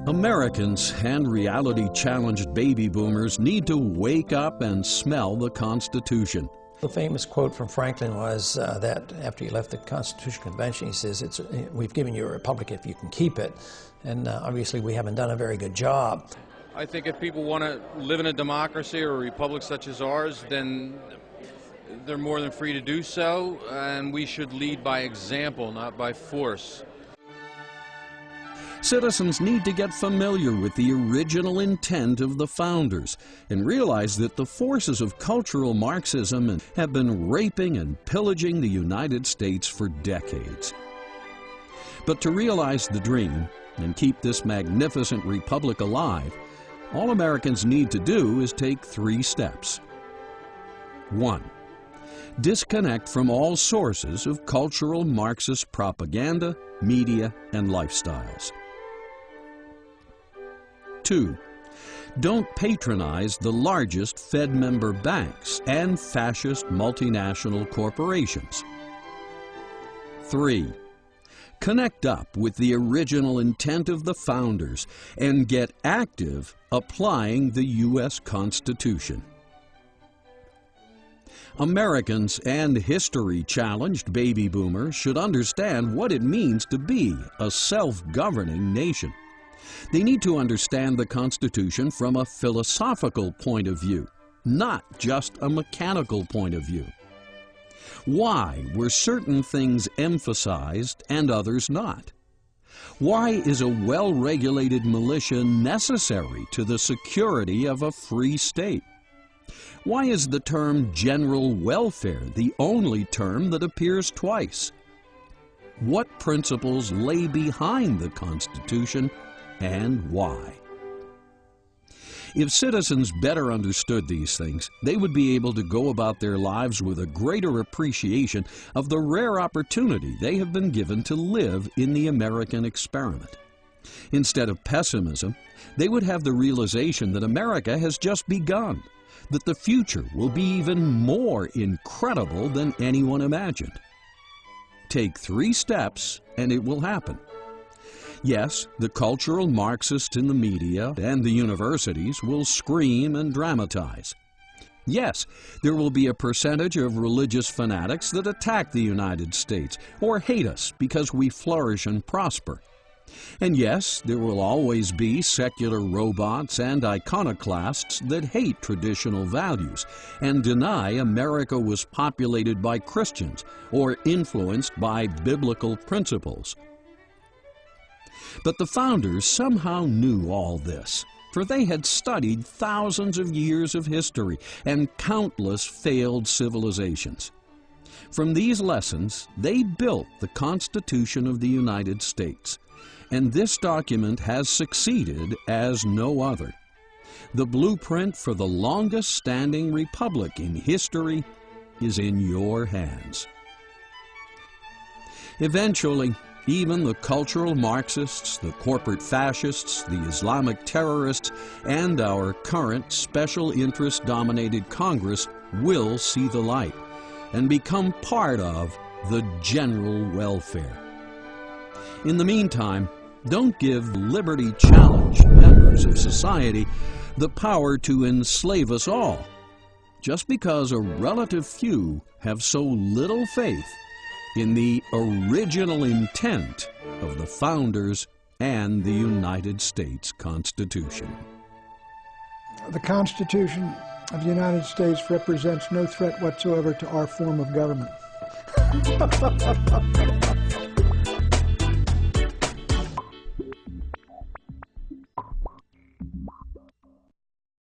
Americans and reality-challenged baby boomers need to wake up and smell the Constitution. The famous quote from Franklin was that after he left the Constitutional Convention, he says, "We've given you a republic if you can keep it." And obviously we haven't done a very good job. I think if people want to live in a democracy or a republic such as ours, then they're more than free to do so, and we should lead by example, not by force. Citizens need to get familiar with the original intent of the founders and realize that the forces of cultural Marxism have been raping and pillaging the United States for decades. But to realize the dream and keep this magnificent republic alive, all Americans need to do is take 3 steps. 1. Disconnect from all sources of cultural Marxist propaganda, media, and lifestyles. 2. Don't patronize the largest Fed member banks and fascist multinational corporations. 3. Connect up with the original intent of the founders and get active applying the U.S. Constitution. Americans and history-challenged baby boomers should understand what it means to be a self-governing nation. They need to understand the Constitution from a philosophical point of view, not just a mechanical point of view. Why were certain things emphasized and others not? Why is a well-regulated militia necessary to the security of a free state? Why is the term general welfare the only term that appears twice? What principles lay behind the Constitution and why? If citizens better understood these things, they would be able to go about their lives with a greater appreciation of the rare opportunity they have been given to live in the American experiment. Instead of pessimism, they would have the realization that America has just begun, that the future will be even more incredible than anyone imagined. Take 3 steps and it will happen. Yes, the cultural Marxists in the media and the universities will scream and dramatize. Yes, there will be a percentage of religious fanatics that attack the United States or hate us because we flourish and prosper. And yes, there will always be secular robots and iconoclasts that hate traditional values and deny America was populated by Christians or influenced by biblical principles. But the founders somehow knew all this, for they had studied thousands of years of history and countless failed civilizations. From these lessons, they built the Constitution of the United States, and this document has succeeded as no other. The blueprint for the longest-standing republic in history is in your hands. Eventually, even the cultural Marxists, the corporate fascists, the Islamic terrorists, and our current special interest-dominated Congress will see the light and become part of the general welfare. In the meantime, don't give liberty-challenged members of society the power to enslave us all, just because a relative few have so little faith in the original intent of the founders and the United States Constitution. The Constitution of the United States represents no threat whatsoever to our form of government.